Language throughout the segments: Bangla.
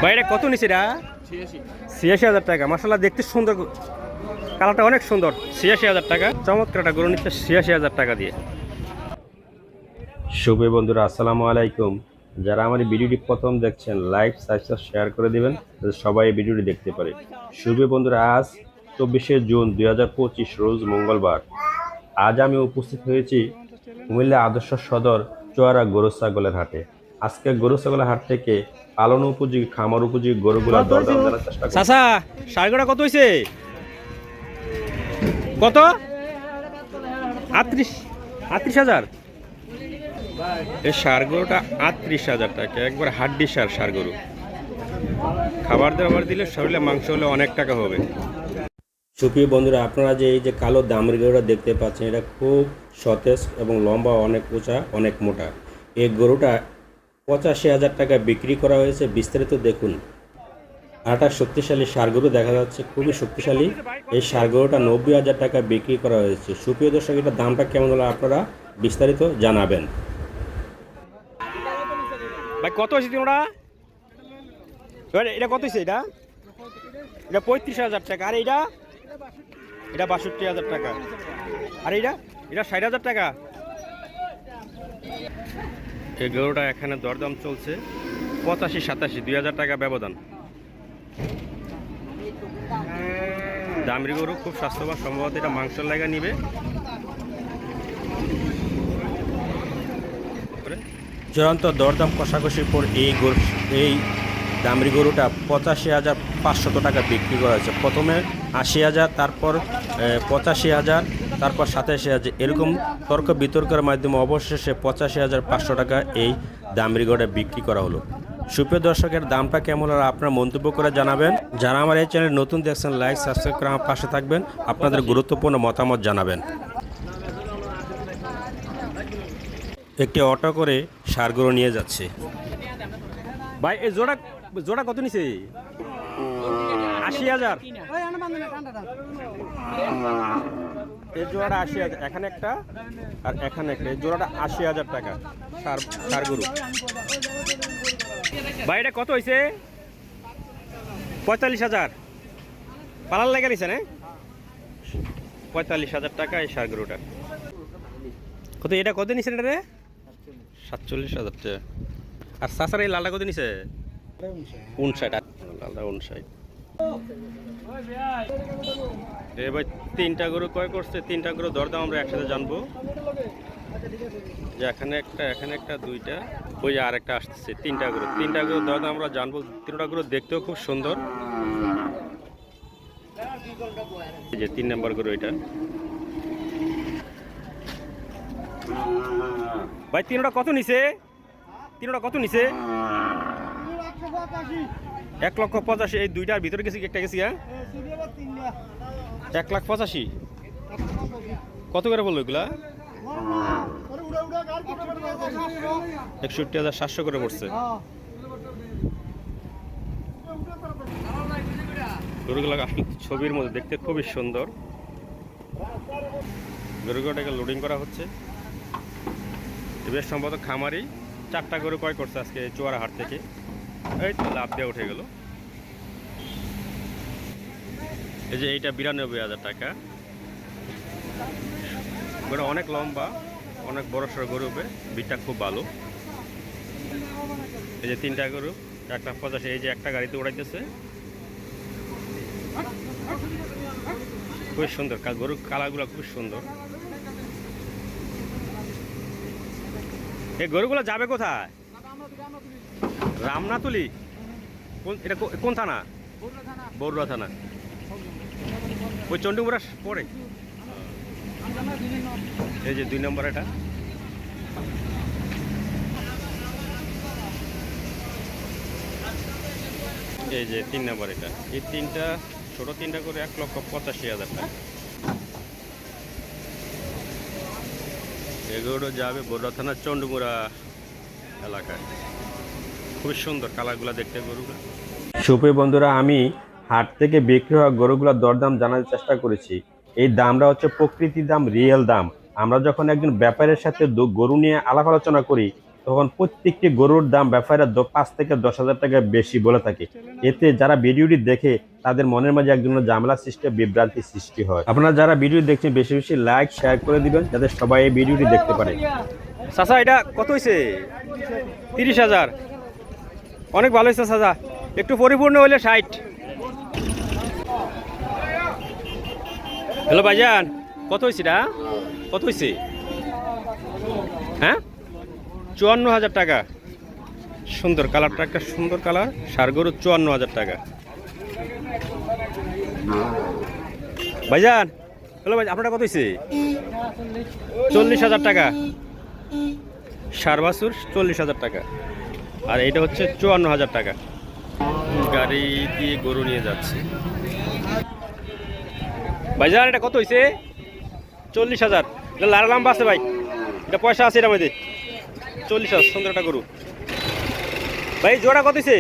বাইরে কত নিচে এটা? 86,000 টাকা। মাশাআল্লাহ, দেখতে সুন্দর, কালারটা অনেক সুন্দর। 86,000 টাকা, চমৎকার একটা গরু নিচ্ছে 86,000 টাকা দিয়ে। শুভ বন্ধুরা, আসসালামু আলাইকুম। যারা আমার ভিডিওটি প্রথম দেখছেন, লাইক সাবস্ক্রাইব শেয়ার করে দিবেন যাতে সবাই এই ভিডিওটি দেখতে পারে। শুভ বন্ধুরা, আজ 24শে জুন 2025 রোজ মঙ্গলবার। আজ আমি উপস্থিত হয়েছি কুমিল্লা আদর্শ সদর চুয়ারা গরু ছাগলের হাটে। আজকে গরু ছাগলের হাট থেকে পালন উপযোগী, খামার উপযোগী গরুগুলা দরদাম জানার চেষ্টা করব। চাচা, সারগোটা কত হইছে? কত? 38,000। এই সার গরুটা 38,000 টাকা, একবার হাড্ডি সার গরু। খাবার দাবার দিলে শরীরে মাংস হলে অনেক টাকা হবে। সুপ্রিয় বন্ধুরা, আপনারা যে এই যে কালো দামের গরুটা দেখতে পাচ্ছেন, এটা খুব সতেজ এবং লম্বা, অনেক উঁচা, অনেক মোটা। এই গরুটা 85,000 টাকা বিক্রি করা হয়েছে। বিস্তারিত দেখুন। আরেকটা শক্তিশালী সার গরু দেখা যাচ্ছে, খুবই শক্তিশালী। এই সার গরুটা 90,000 টাকা বিক্রি করা হয়েছে। সুপ্রিয় দর্শক, এটার দামটা কেমন হলো আপনারা বিস্তারিত জানাবেন। ভাই কত হয়েছে তোমরা? এটা কত হয়েছে? এটা 35,000 টাকা। আর এটা 62,000 টাকা। আর এটা 60,000 টাকা। এই গরুটা এখানে দরদাম চলছে 85-87, 2,000 টাকা ব্যবধান। দামের গরু, খুব স্বাস্থ্যবান, সম্ভবত এটা মাংসের লাগা নিবে। চূড়ান্ত দরদাম কষাকষির পর এই দামের গরুটা 85,500 টাকা বিক্রি করা হয়েছে। প্রথমে 80,000, তারপর 85,000, তারপর 87,000, এরকম তর্ক বিতর্কের মাধ্যমে অবশেষে 85,500 টাকা এই দামের গরুটা বিক্রি করা হলো। সুপ্রিয় দর্শকের, দামটা কেমন হলো আপনারা মন্তব্য করে জানাবেন। যারা আমার এই চ্যানেল নতুন দেখছেন, লাইক সাবস্ক্রাইব করে আমার পাশে থাকবেন, আপনাদের গুরুত্বপূর্ণ মতামত জানাবেন। একটি অটো করে সার গরু নিয়ে যাচ্ছে। ভাই এই জোড়া কত নিছে? 80,000। এই জোড়াটা 80,000, এখানে একটা আর এখানে একটা। এই জোড়াটা 80,000 টাকা সার গরু। ভাই এটা কত হয়েছে? 45,000। পালার লেগে নিছে না? 45,000 টাকা এই সার গরুটা। কত এটা কত নিছে রে? 47,000 টাকা। আর সাসার এই লালটা কত নিছে? 59। লালটা 59। ভাই তিনটা গরু ক্রয় করছে। তিনটা গরু দরদাম আমরা একসাথে জানবো। যে এখানে একটা, দুইটা, ওই যে আরেকটা আসতেছে। তিনটা গরু দরদাম আমরা জানবো। তিনটা গরু দেখতেও খুব সুন্দর। এই যে 3 নম্বর গরু এটা। ভাই তিনটা কত নিছে? 1,85,000। এই দুইটার ভিতরে গেছি, একটা গেছি। হ্যাঁ, 1,85,000। কত করে বললো এগুলা? 61,700 করে পড়ছে। গরুগুলো আসলে ছবির মধ্যে দেখতে খুবই সুন্দর। গরুগুলোটাকে লোডিং করা হচ্ছে। বেশ সম্ভবত খামারি 4টা গরু ক্রয় করছে আজকে চুয়ারা হাট থেকে। এই তো লাভ দিয়ে উঠে গেল। এই যে এইটা 92,000 টাকা। গরু অনেক লম্বা, অনেক বড় সড়ো গরু হবে। বিটটা খুব ভালো। এই যে 3টা গরু, 1,85,000। এই যে একটা গাড়িতে উড়াইতেছে, খুব সুন্দর। গরুর কালারগুলো খুব সুন্দর। এই গরুগুলো যাবে কোথায়? রামনাতুলি। এটা কোন থানা? বরুড়া থানা। ওই চণ্ডীমুড়া পড়ে। এই যে 2 নম্বর এটা। এই যে 3 নম্বর এটা। এই তিনটা ছোট, তিনটা করে 1,85,000 টাকা। এগুলো যাবে বরুড়া থানার চণ্ডীমুড়া এলাকায়। খুবই সুন্দর কালারগুলো দেখতে গরুগুলো। সুপ্রিয় বন্ধুরা, আমি হাট থেকে বিক্রি হওয়া গরুগুলোর দরদাম জানার চেষ্টা করেছি। এই দামটা হচ্ছে প্রকৃতির দাম, রিয়েল দাম। আমরা যখন একজন ব্যাপারীর সাথে গরু নিয়ে আলাপ আলোচনা করি, তখন প্রত্যেকটি গরুর দাম ব্যাপারীরা 5 থেকে 10,000 টাকা বেশি বলে থাকে। এতে যারা ভিডিওটি দেখে তাদের মনের মাঝে এক ধরনের ঝামেলা সৃষ্টি, বিভ্রান্তি সৃষ্টি হয়। আপনারা যারা ভিডিও দেখছেন বেশি বেশি লাইক শেয়ার করে দিবেন যাতে সবাই এই ভিডিওটি দেখতে পারে। চাচা এটা কত হয়েছে? 30,000। অনেক ভালো হয়েছে চাচা, একটু পরিপূর্ণ হইলে 60। হ্যালো ভাইজান, কত হয়েছে এটা? কত হয়েছে? হ্যাঁ, 54,000 টাকা। সুন্দর কালারটা, একটা সুন্দর কালার, ষাড় গরু 54,000 টাকা। ভাইজান, হ্যালো ভাই, আপনারটা কত হয়েছে? 40,000 টাকা। ষাড় বাছুর 40,000 টাকা। আর এটা হচ্ছে 54,000 টাকা। গাড়ি দিয়ে গরু নিয়ে যাচ্ছে। ভাইজান এটা কত হয়েছে? 40,000। এটা লাল লাম্বা আছে ভাই, এটা পয়সা আছে এটার মধ্যে। 40,000, সুন্দর একটা গরু। ভাই জোড়া কত হয়েছে?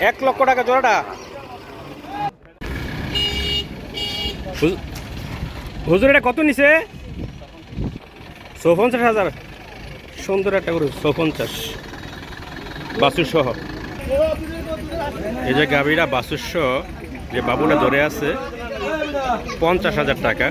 1 লক্ষ টাকা জোড়াটা। হুজুর এটা কত নিছে? 54,000। সুন্দর একটা গরু, 54 বাছুর সহ। এই যে গাভীরা বাছুর সহ যে বাবুটা ধরে আছে 50,000 টাকা।